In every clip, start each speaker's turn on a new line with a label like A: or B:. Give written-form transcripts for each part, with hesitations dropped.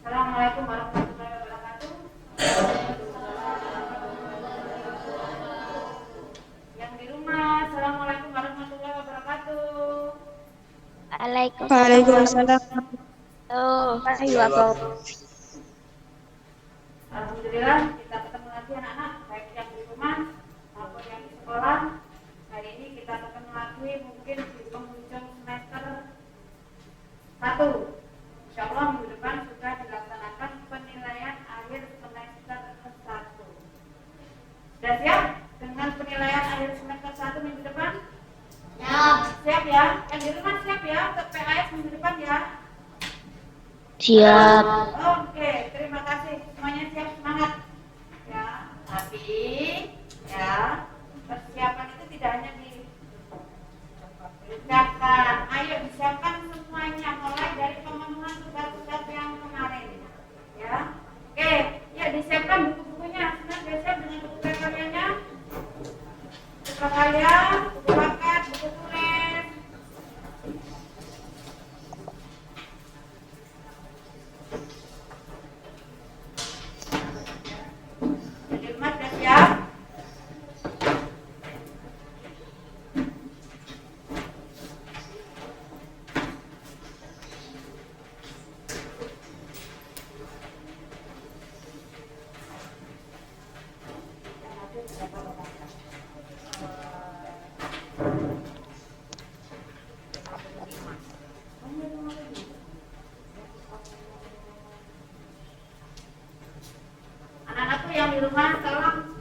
A: Assalamualaikum warahmatullahi wabarakatuh. Yang di rumah, Assalamualaikum warahmatullahi wabarakatuh.
B: Waalaikumsalam
C: Waalaikumsalam.
B: warahmatullahi wabarakatuh.
A: Alhamdulillah kita ketemu lagi anak-anak, baik yang di rumah maupun yang di sekolah. Hari ini kita ketemu lagi mungkin di penghujung semester 1. Insya Allah minggu depan sudah dilaksanakan penilaian akhir semester ke-1. Sudah siap dengan penilaian akhir semester 1 minggu depan? Siap ya? Yang di rumah siap ya untuk PAS minggu depan ya?
B: Siap.
A: Oke, terima kasih. Semuanya siap, semangat. Ya, tapi ya persiapan itu tidak hanya diucapkan. Ayo disiapkan semuanya, mulai dari pemenuhan tugas-tugas yang kemarin. Ya, oke. Ya disiapkan buku-bukunya. Sudah siap dengan buku kaliannya? Buku prakarya, buku paket, buku tulis. Jadi rumah sudah siap? Anak-anakku yang di rumah tolong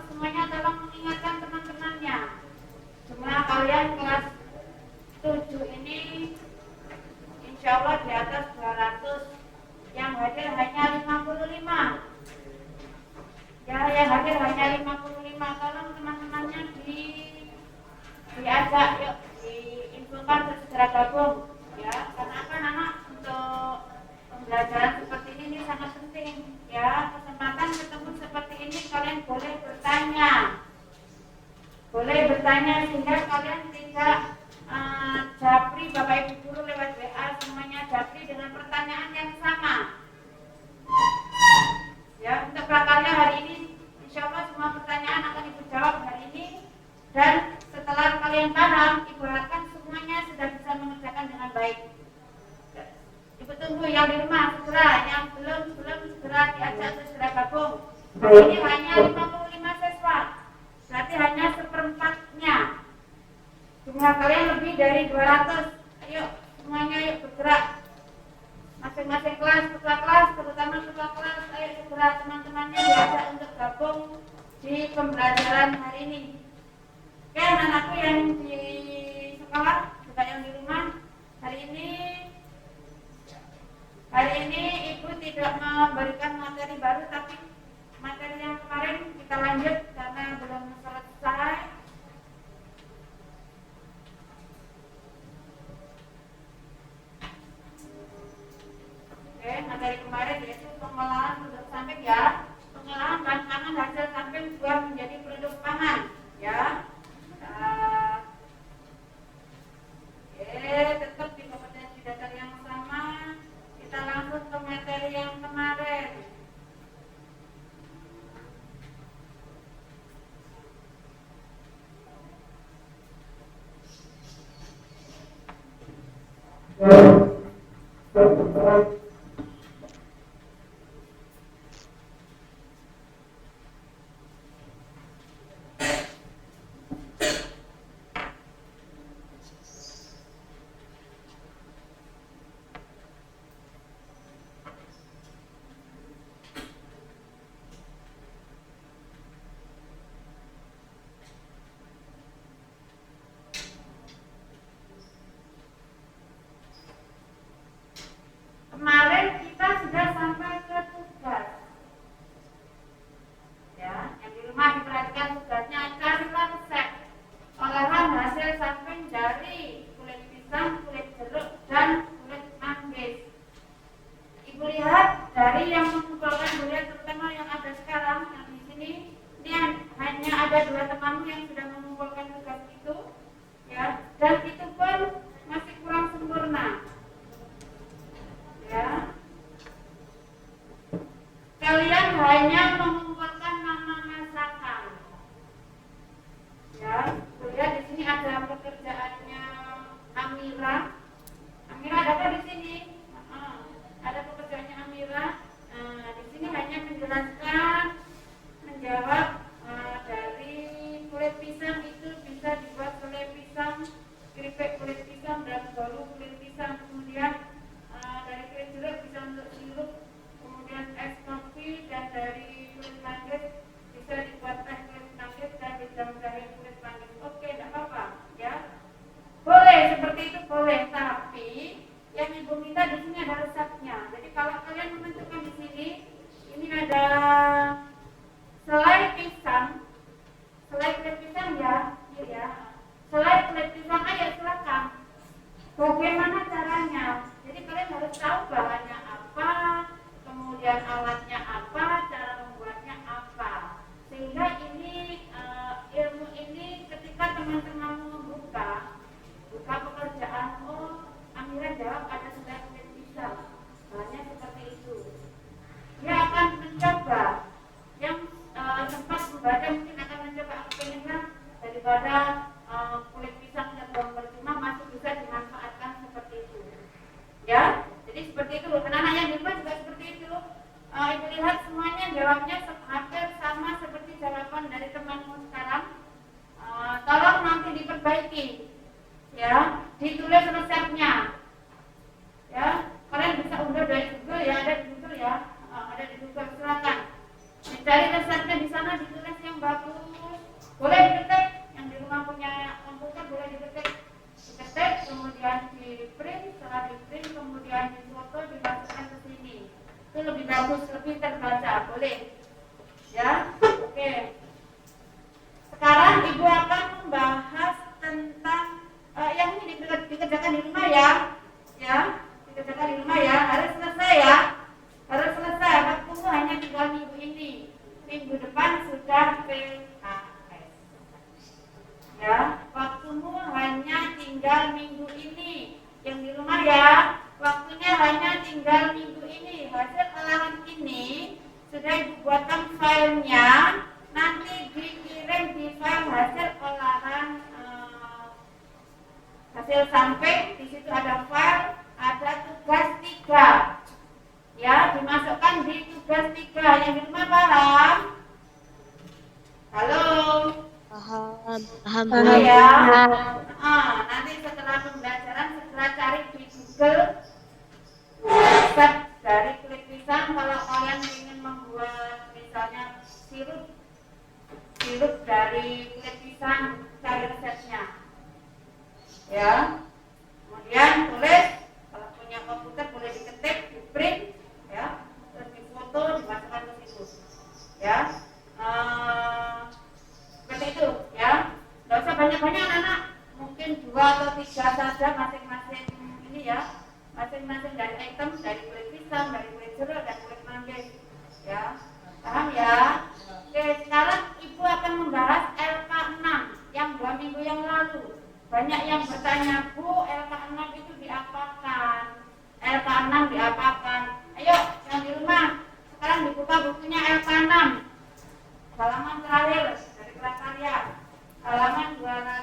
A: semuanya tolong mengingatkan teman-temannya. Jumlah kalian kelas 7 ini insya Allah di atas 200, yang hadir hanya 55. Ya, yang hadir hanya 55. Tolong teman-temannya diajak, yuk diinfokan segera gabung ya, karena apa anak untuk pembelajaran seperti ini sangat penting ya. Kesempatan ketemu seperti ini kalian boleh bertanya sehingga kalian tidak japri Bapak Ibu guru lewat WA, semuanya japri dengan pertanyaan yang sama ya. Untuk prakarya hari ini insya Allah semua pertanyaan akan Ibu jawab hari ini, dan setelah kalian paham Ibu harapkan semuanya sudah bisa mengerjakan dengan baik. Ibu tunggu yang di rumah segera, yang belum segera diajak segera gabung. Hari ini hanya 55 siswa, berarti hanya seperempatnya. Jumlah kalian lebih dari 200. Ayo semuanya yuk bergerak. Masing-masing kelas, terutama ketua kelas, ayo segera teman-temannya diajak untuk gabung di pembelajaran hari ini. Oke, anak-anakku yang di sekolah, juga yang di rumah, hari ini Ibu tidak memberikan materi baru, tapi materi yang kemarin kita lanjut karena belum selesai. Oke, materi kemarin yaitu pengolahan produk samping ya. Pengolahan bahan pangan hasil samping buah menjadi produk pangan ya. Tetap di kompetensi dasar yang sama. Kita langsung ke materi yang kemarin. Kemarin kita sudah sampai ke tugas. Ya, yang di rumah diperhatikan tugasnya, carilah resep olahan hasil samping dari kulit pisang, kulit jeruk, dan kulit manggis. Ibu lihat dari yang mengumpulkan durian, terutama yang ada sekarang yang di sini, ini hanya ada 2 temanmu yang sudah mengumpulkan tugas itu, ya, dan itu pun masih kurang sempurna. Ya, anak-anak yang di rumah juga seperti itu. Ibu lihat semuanya jawabnya hampir sama seperti jawaban dari temanmu sekarang. Tolong nanti diperbaiki, ya, ditulis resepnya, ya. Kalian bisa unduh dari Google, ya, ada di Google, ya, ada di Google, silakan dicari resepnya di sana, ditulis yang bagus. Boleh diketik, yang di rumah punya komputer boleh diketik, kemudian di print, setelah di print kemudian di foto dimasukkan ke sini. Itu lebih bagus, lebih terbaca, boleh, ya. Oke. Sekarang ibu akan membahas tentang yang ini dikerjakan di rumah, ya, dikerjakan di rumah, ya, harus selesai, ya, harus selesai. Waktumu hanya tinggal minggu ini, minggu depan sudah PKS, ya. Waktumu hanya tinggal minggu ini, yang di rumah, ya, waktunya hanya tinggal minggu ini. Hasil olahan ini sudah ibu buatkan filenya, nanti dikirim di file hasil olahan hasil samping. Di situ ada file, ada tugas 3, ya, dimasukkan di tugas 3. Yang di rumah paham? Halo?
B: Paham.
A: Ya. Nanti setelah pembelajaran segera cari di Google resep dari kulit pisang. Kalau kalian ingin membuat misalnya sirup dari kulit pisang, cari resepnya, ya. Kemudian tulis, kalau punya komputer boleh diketik, di print, ya, terus difoto, dimasukkan ke situ, ya. Seperti itu, ya. Nggak usah banyak-banyak anak, mungkin 2 atau 3 saja masing-masing ini, ya, masing-masing dari item, dari kulit pisang, dari kulit jeruk, dan kulit manggis, ya. Paham, ya? Oke, sekarang ibu akan membahas LK6 yang 2 minggu yang lalu. Banyak yang bertanya, Bu, LK6 itu diapakan? LK6 diapakan? Ayo, yang di rumah, sekarang dibuka bukunya LK6. Halaman terakhir dari kelas karya, halaman 223.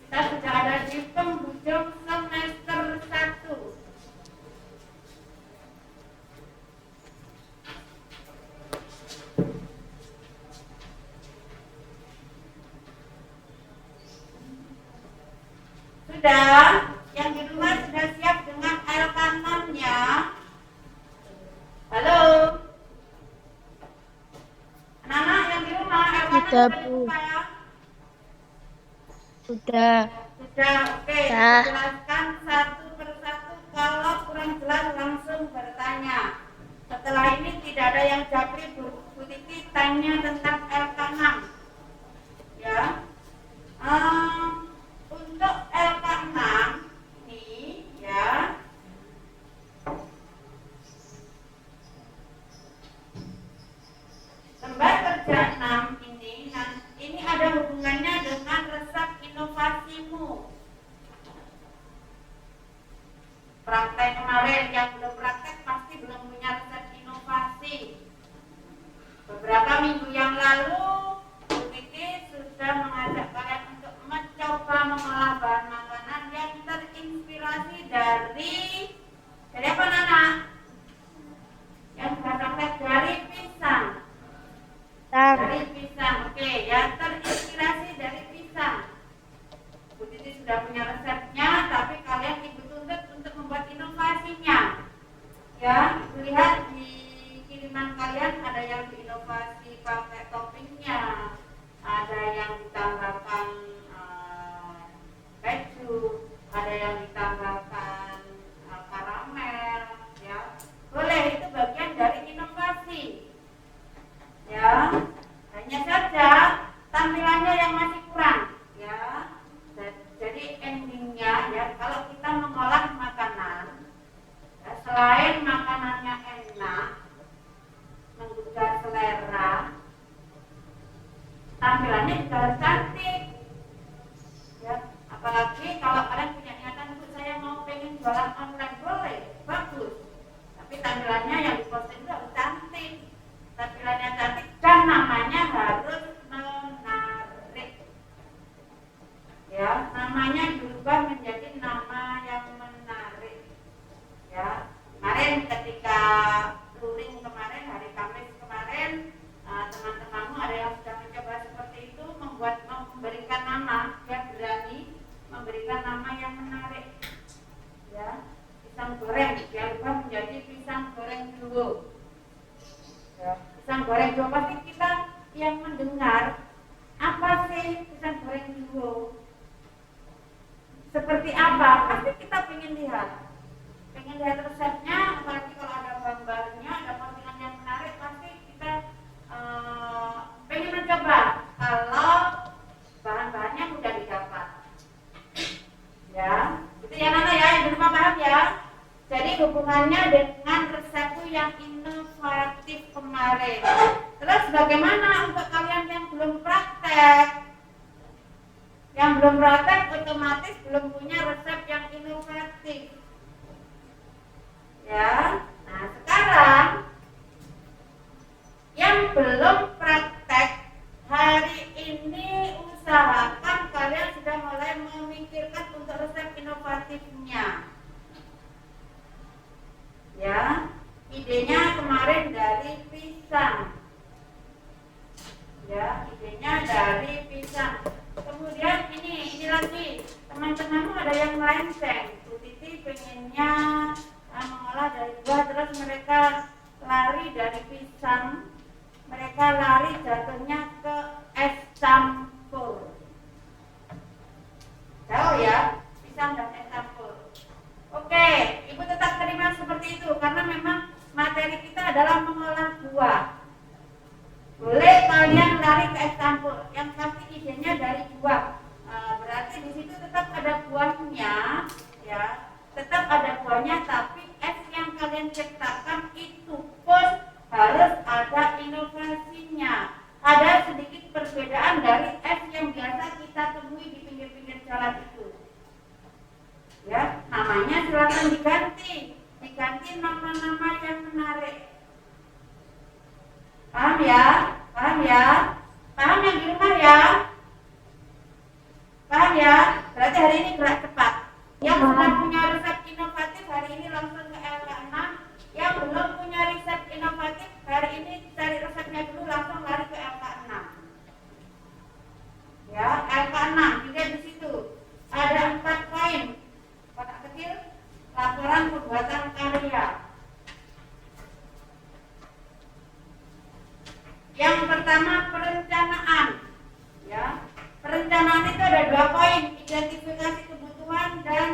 A: Kita sudah ada di penghujung semester 1. Sudah? Yang di rumah sudah siap dengan LK6-nya? Halo? Anak-anak yang di rumah, LK6 sudah dibuka, ya?
B: Sudah.
A: Oke. Jelaskan satu persatu. Kalau kurang jelas langsung bertanya. Setelah ini tidak ada yang japri, Bu Titi tanya tentang LK6, ya. Untuk LK6 ini, ya, lembar kerja 6 ini ada hubungannya dengan resep inovasimu. Praktek kemarin, yang belum praktek pasti belum punya resep inovasi. Beberapa minggu yang lalu Bu Titi sudah yang menarik. Ya, pisang goreng diubah menjadi pisang goreng duo. Ya, pisang goreng duo pasti kita yang mendengar apa sih pisang goreng duo? Seperti apa? Pasti kita pengen lihat resepnya, apalagi kalau ada gambarnya, ada postingan yang menarik, pasti kita pengen mencoba. Kalau bahan-bahannya mudah didapat, ya, itu ya Nana ya, yang belum paham ya. Jadi hubungannya dengan resepku yang inovatif kemarin. Terus bagaimana untuk kalian yang belum praktek? Yang belum praktek otomatis belum punya resep yang inovatif. Ya, nah sekarang yang belum praktek hari ini usahakan kalian sudah mulai memikirkan untuk resep inovatifnya. Ya, idenya kemarin dari pisang. Ya, idenya dari pisang. Kemudian ini lagi teman-temanmu ada yang melenceng. Bu Titi pengennya mengolah dari buah, terus mereka lari dari pisang, mereka lari jatuhnya ke es campur. Jauh ya, pisang dan es campur. Oke, Ibu tetap terima seperti itu karena memang materi kita adalah mengolah buah. Boleh kalian lari ke es campur, yang pasti idenya dari buah. Berarti di situ tetap ada buahnya, ya, tetap ada buahnya, tapi es yang kalian ciptakan itu pun harus ada inovasinya. Ada sedikit perbedaan dari es yang biasa kita temui di pinggir-pinggir jalan itu. Ya, namanya silakan diganti nama-nama yang menarik. Paham ya? Paham ya? Paham yang di rumah ya? Paham ya? Berarti hari ini gerak cepat. Yang sudah punya resep inovatif hari ini langsung ke LK6. Yang belum punya resep inovatif hari ini cari resepnya dulu langsung lari ke LK6. Ya, LK6 juga di situ. Ada 4 poin. Kotak kecil, laporan pembuatan karya. Yang pertama perencanaan. Ya, perencanaan itu ada 2 poin, identifikasi kebutuhan dan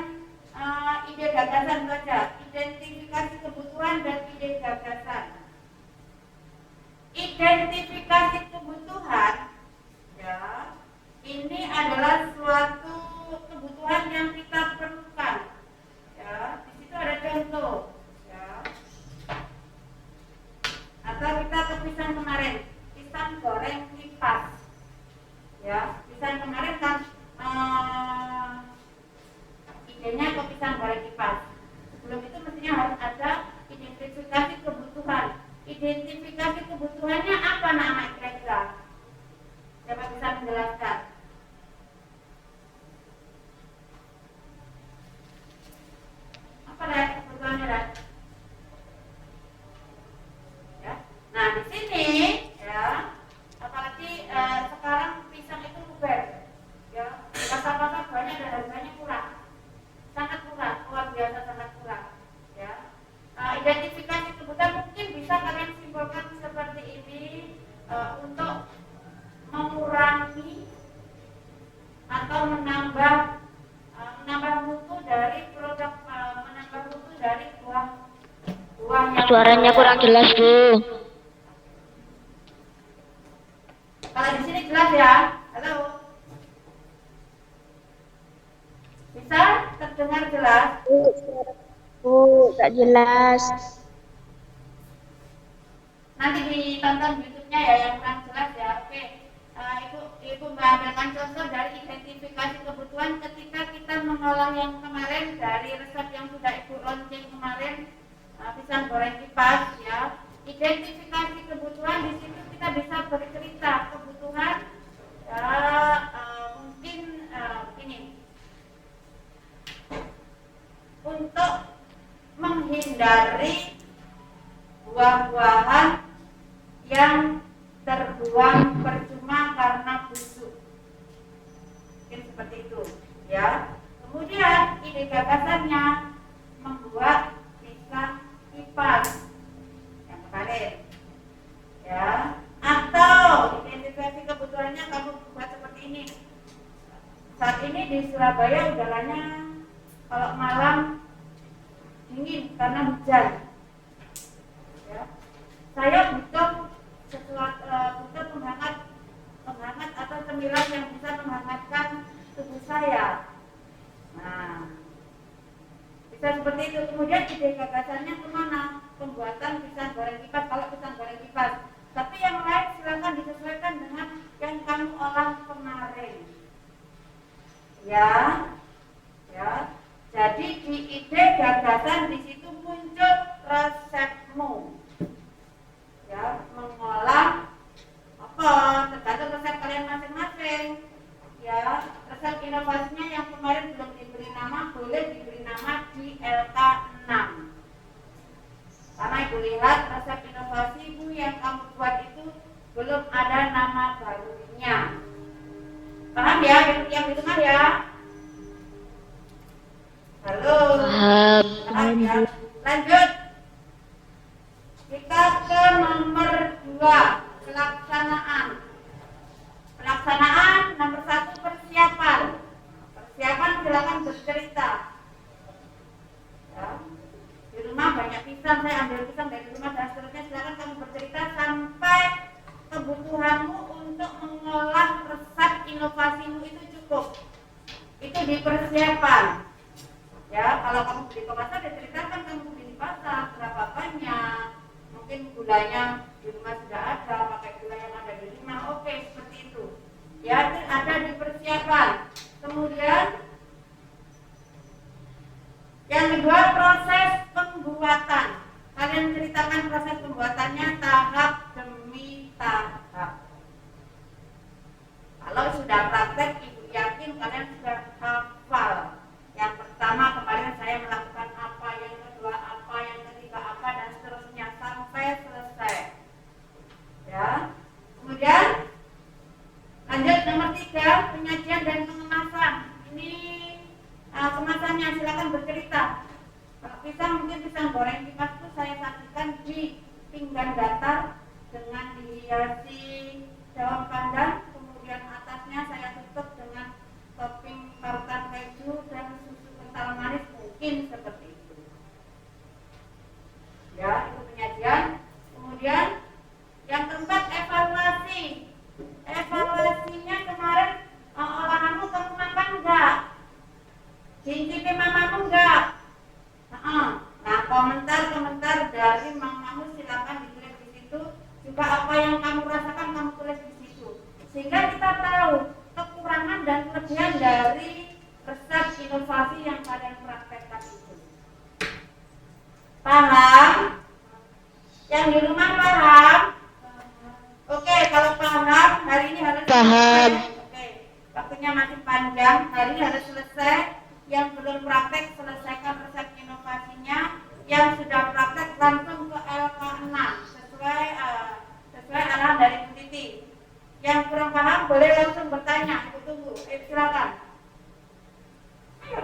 A: ide gagasan saja. Identifikasi kebutuhan dan ide gagasan. Identifikasi kebutuhan, ya, ini adalah suatu kebutuhan yang kita perlukan. Ya, di situ ada contoh. Ya. Atau kita ke pisang kemarin, pisang goreng kipas. Ya, pisang kemarin kan idenya ke pisang goreng kipas. Sebelum itu mestinya harus ada identifikasi kebutuhan. Identifikasi kebutuhannya apa nama kira-kira? Siapa bisa menjelaskan? Apa deh kebutuhannya deh? Ya. Nah di sini ya, apalagi sekarang pisang itu luber, ya, pasar-pasar banyak dan harganya murah, sangat murah, luar biasa sangat murah, ya. Identifikasi kebutuhan mungkin bisa kalian simpulkan seperti ini untuk mengurangi atau menambah mutu dari produk, menambah mutu dari buah yang
B: Suaranya kurang jelas, Bu.
A: Kalau di sini jelas ya? Halo? Bisa terdengar jelas?
B: Bu, tak jelas.
A: Nanti ditonton YouTube-nya ya yang kurang jelas ya. Oke. Ibu mengambilkan contoh dari identifikasi kebutuhan ketika kita mengolah yang kemarin dari resep yang sudah Ibu launching kemarin, pisang goreng kipas ya. Identifikasi kebutuhan di situ kita bisa bercerita kebutuhan ya, mungkin begini, untuk menghindari buah-buahan yang terbuang percuma karena busuk, mungkin seperti itu ya. Kemudian ide gagasannya membuat pisang kipas yang kemarin, ya. Atau identifikasi kebutuhannya kamu buat seperti ini. Saat ini di Surabaya udaranya kalau malam dingin karena hujan. Ya. Saya butuh butuh penghangat atau cemilan yang bisa menghangatkan tubuh saya. Nah, bisa seperti itu. Kemudian ide gagasannya kemana? Pembuatan pisang goreng kipas kalau pisang goreng kipas. Tapi yang lain silakan disesuaikan dengan yang kamu olah kemarin. Ya, ya. Jadi di ide gagasan di situ muncul resepmu. Ya, mengolah apa? Tergantung resep kalian masing-masing. Ya, resep inovasinya yang kemarin belum diberi nama boleh diberi nama di LK6. Karena Ibu lihat resep inovasi Ibu yang kamu buat itu belum ada nama barunya. Paham ya? Yang di tengah ya? Halo. Paham ya? Lanjut. Kita ke nomor 2, pelaksanaan. Pelaksanaan nomor 1 persiapan. Persiapan silakan bercerita. Ya. Di rumah banyak pisang, saya ambil pisang dari rumah dan seterusnya. Silakan kamu bercerita sampai kebutuhanmu untuk mengolah resep inovasimu itu cukup. Itu di persiapan. Ya, kalau kamu beli ke pasar, diceritakan kamu beli di pasar berapa banyak. Mungkin gulanya di rumah sudah ada, pakai gula yang ada di rumah. Oke, seperti itu. Ya, itu ada di persiapan. Kemudian yang kedua, proses pembuatan. Kalian ceritakan proses pembuatannya tahap demi tahap. Kalau sudah praktek, Ibu yakin kalian sudah hafal. Yang pertama kemarin saya melakukan apa, yang kedua apa, yang ketiga apa, dan seterusnya sampai selesai. Ya. Kemudian lanjut nomor 3, penyajian dan pengemasan. Ini kemasannya silakan bercerita. Kalau pisang mungkin pisang goreng kipas itu saya sajikan di pinggan datar dengan dihiasi daun pandan, kemudian atasnya saya tutup dengan topping parutan keju dan susu kental manis, mungkin seperti itu. Ya, itu penyajian. Kemudian yang keempat, evaluasi. Evaluasinya kemarin olahanmu kamu makan enggak? Cincin mamamu enggak? Nah, komentar-komentar dari mamamu silakan ditulis di situ. Juga apa yang kamu rasakan kamu tulis di situ. Sehingga kita tahu kekurangan dan kelebihan dari resep inovasi yang kalian praktekkan itu. Paham? Yang di rumah paham? Oke, kalau paham, hari ini harus
B: Paham.
A: Oke, waktunya masih panjang, hari ini harus selesai. Yang belum praktek, selesaikan resep inovasinya. Yang sudah praktek, langsung ke LK6 sesuai arahan dari Bu Titi. Yang kurang paham, boleh langsung bertanya. Ibu tunggu, silakan. Ayo.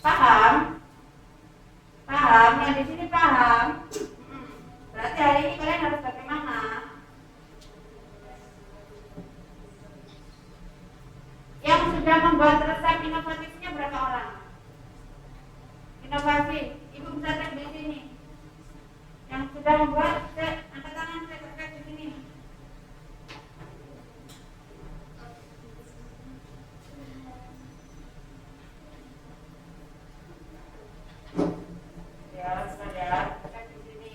A: Paham? Paham? Yang di sini paham? Berarti hari ini kalian harus bagaimana? Yang sudah membuat resep inovatifnya berapa orang? Inovasi, Ibu bisa cek di sini. Yang sudah membuat, angkat tangan, saya cek di sini. Ya, sudah cek di sini.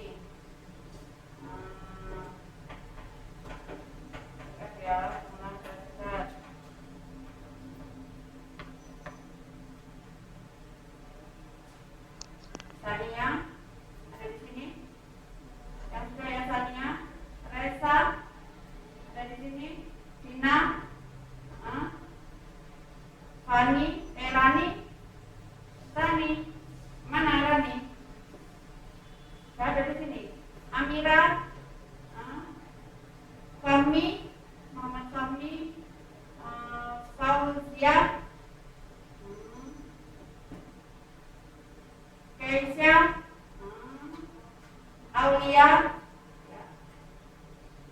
A: Cek ya, teman cek. Sania ada di sini. Yang sudah ya Sania, Resa ada di sini. Dina, Fani, Rani, Rani, mana Rani? Ada di sini. Amira, Fahmi, Muhammad Fahmi, Lucia, Keisha, Aulia, ya.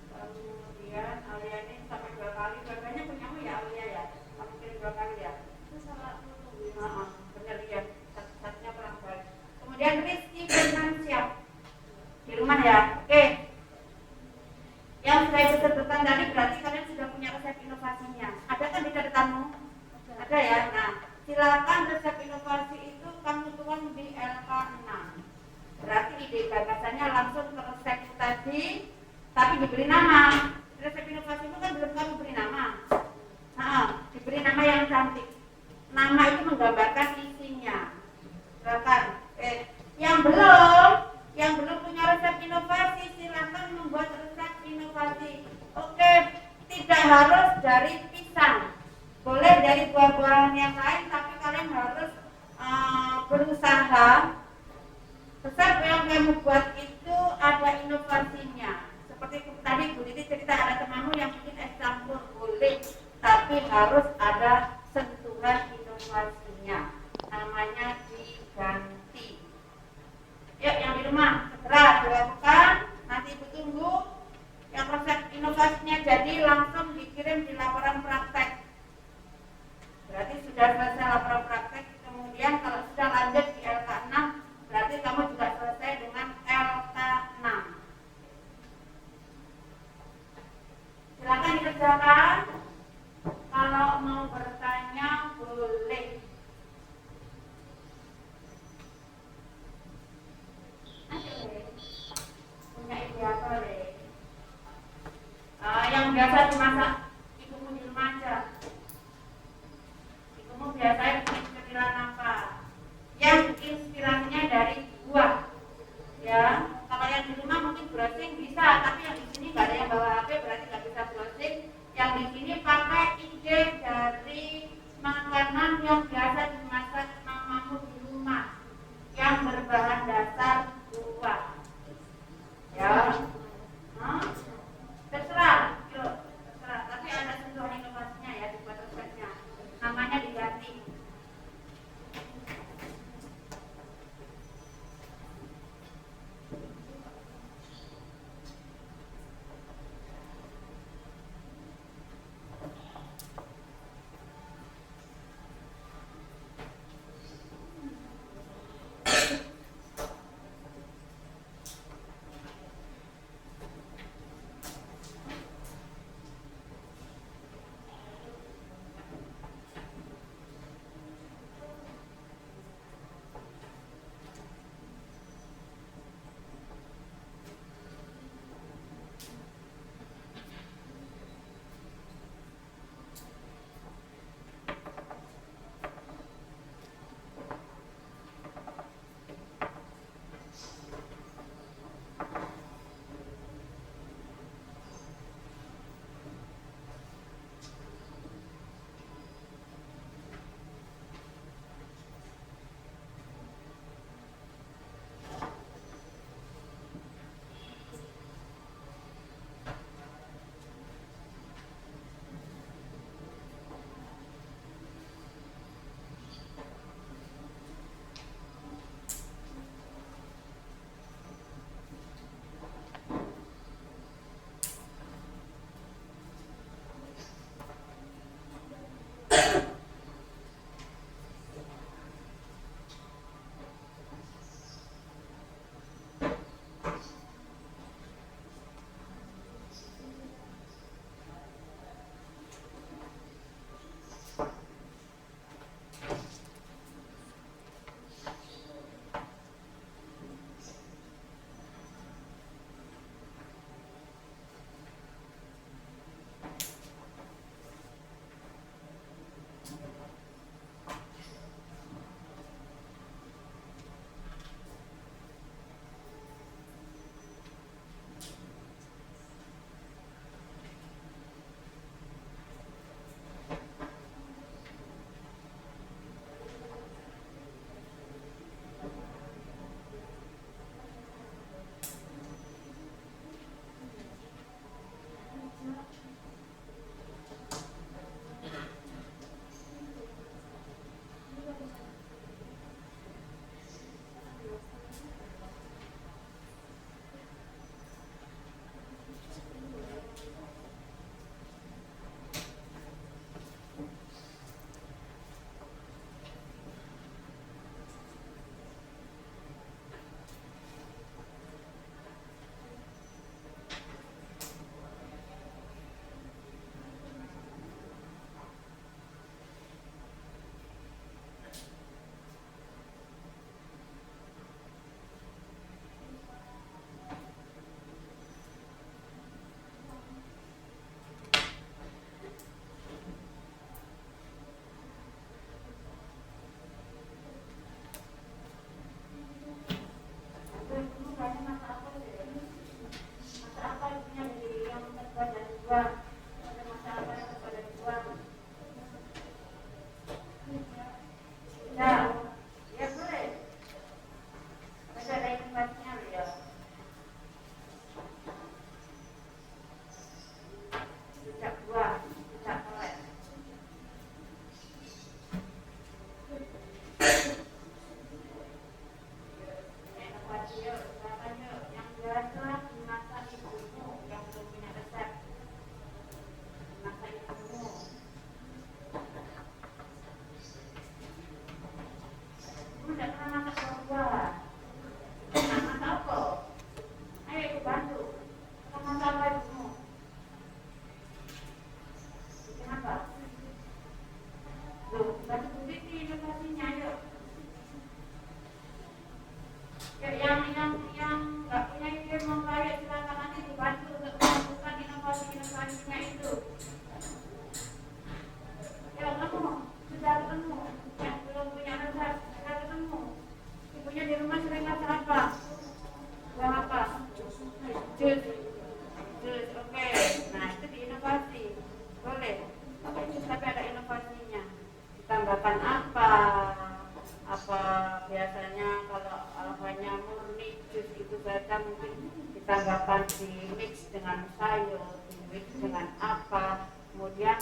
A: Kemudian Aulia ini sampai 2 kali, biasanya punyamu ya Aulia ya, kamu kirim 2 kali ya.
C: Itu salah foto.
A: Benar ya, satunya kurang baik. Kemudian Rizky Firmansyah di rumah ya, oke. Yang saya sebutkan tadi berarti kalian sudah punya resep inovasinya. Ada kan di catatanmu? Ada ya. Nah, silakan resep inovasi itu kamu tuang di LK6. Berarti ide gagasannya langsung ke resep tadi, tapi diberi nama. Resep inovasi itu kan belum kamu beri nama. Nah, diberi nama yang cantik. Nama itu menggambarkan isinya. Silakan. Yang belum punya resep inovasi, silakan membuat resep inovasi. Oke, tidak harus dari pisang. Boleh dari buah-buahan yang lain, tapi kalian harus berusaha resep yang kamu buat itu ada inovasinya. Seperti tadi Bu Titi cerita ada temanmu yang bikin es campur, boleh, tapi harus ada sentuhan inovasinya. Namanya diganti. Yuk yang di rumah segera dilakukan. Nanti Ibu tunggu yang resep inovasinya jadi langsung dikirim di laporan praktek. Berarti sudah selesai laporan praktek. Kemudian kalau sudah lanjut di LK6, berarti kamu juga selesai dengan LK6. Silakan dikerjakan. Kalau mau bertanya boleh. Punya ide apa deh? Yang biasa dimasak ibumu di rumah aja. Ibumu biasanya bikin cemilan apa? Yang inspirasinya dari buah. Ya, kalau yang di rumah mungkin browsing bisa, tapi yang di sini nggak ada yang bawa HP, berarti nggak bisa browsing. Yang di sini pakai ide dari makanan yang biasa dimasak mamamu di rumah, yang berbahan dasar buah. Ya, terserah, terserah. Tapi ada sentuhan inovasinya ya dibuat resepnya. Namanya diganti. dibuang. Ada masalah apa kepada dibuang? Ya, ya boleh. Ada informasinya ya. Tidak buang, tidak boleh. Inovasi yuk, silakan yuk. Yang biasa dimasak ibumu yang belum punya resep. Masak ibumu. Ibu tidak pernah masak buah. Nah, masak apa? Ayo ibu bantu. Kamu masak apa ibumu? Bikin apa? Loh, bantu Bu Titi inovasinya yuk. Ya, yang nggak punya ide mau kaya silakan nanti dibantu untuk melakukan inovasinya itu. Ya kamu sudah ketemu yang belum punya resep sudah ketemu. Ibunya di rumah sering masak apa? Buah apa? Jus. Oke. Nah itu diinovasi. Boleh. Pakai jus tapi ada inovasinya. Ditambahkan apa? Apa biasanya kalau hanya murni jus itu saja mungkin ditambahkan di mix dengan sayur, di mix dengan apa, kemudian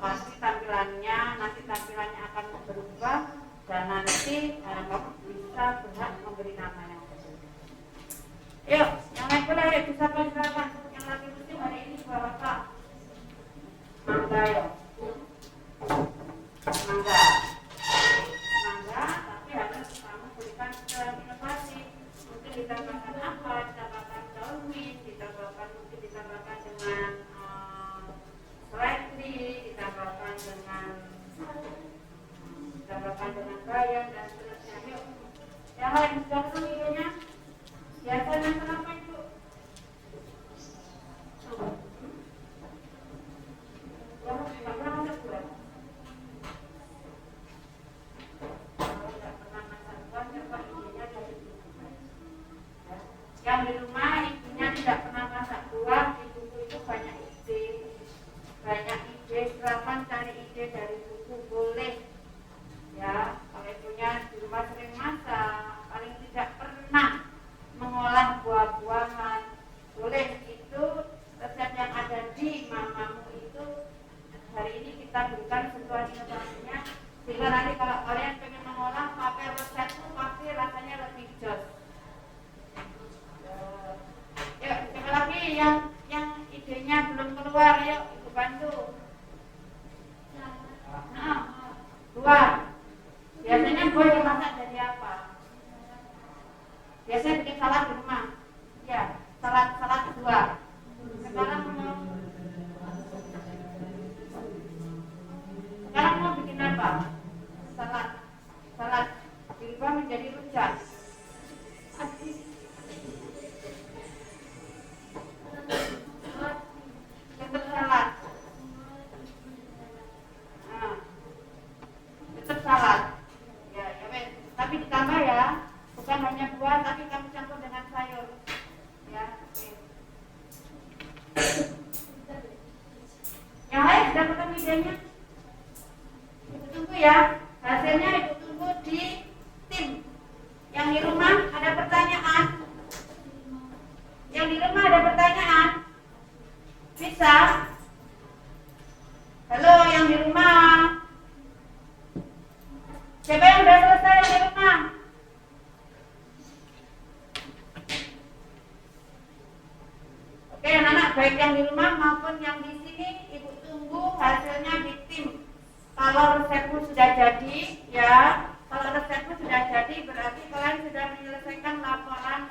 A: pasti tampilannya akan berubah dan nanti kamu bisa berhak memberi nama yang berbeda. Yuk, yang lain boleh yuk bisa silakan. Yang lagi musim hari ini buah apa? Mangga yuk. Mangga, tapi harus kamu berikan inovasi. Mungkin ditambahkan apa? Ditambahkan daun mint, ditambahkan dengan seledri, ditambahkan dengan bayam dan seterusnya. Yuk, yang lain sudah ketemu idenya? Biasanya kenapa itu? Yang tidak pernah masak buah. Yang di rumah ibunya tidak pernah masak buah, ibuku itu banyak ide, silakan cari ide dari buku boleh. Ya, kalau ibunya di rumah sering masak, paling tidak pernah mengolah buah-buahan, boleh itu resep yang ada di mamamu itu hari ini kita berikan sesuai inovasinya sehingga nanti kalau kalian pengen mengolah pakai resepku pasti rasanya lebih jos. Yuk, coba lagi yang idenya belum keluar, yuk ibu bantu. Nah, buah. Biasanya buah dimasak dari apa? Biasanya bikin salad di rumah. Ya, salad buah. Sekarang mau bikin apa? Salad dirubah menjadi rujak. Tetap salad. Nah, tetap salad. Ya wes. Tapi ditambah ya, bukan hanya buah, tapi kamu campur dengan sayur. Ya, oke. Yang lain sudah ketemu idenya? Ibu tunggu ya. Hasilnya ibu tunggu di tim. Yang di rumah ada pertanyaan? Yang di rumah ada pertanyaan? Bisa? Halo yang di rumah. Siapa yang sudah selesai yang di rumah? Oke anak-anak, baik yang di rumah maupun yang di sini, ibu tunggu hasilnya di tim. Kalau resepmu sudah jadi, ya, kalau resepmu sudah jadi berarti kalian sudah menyelesaikan laporan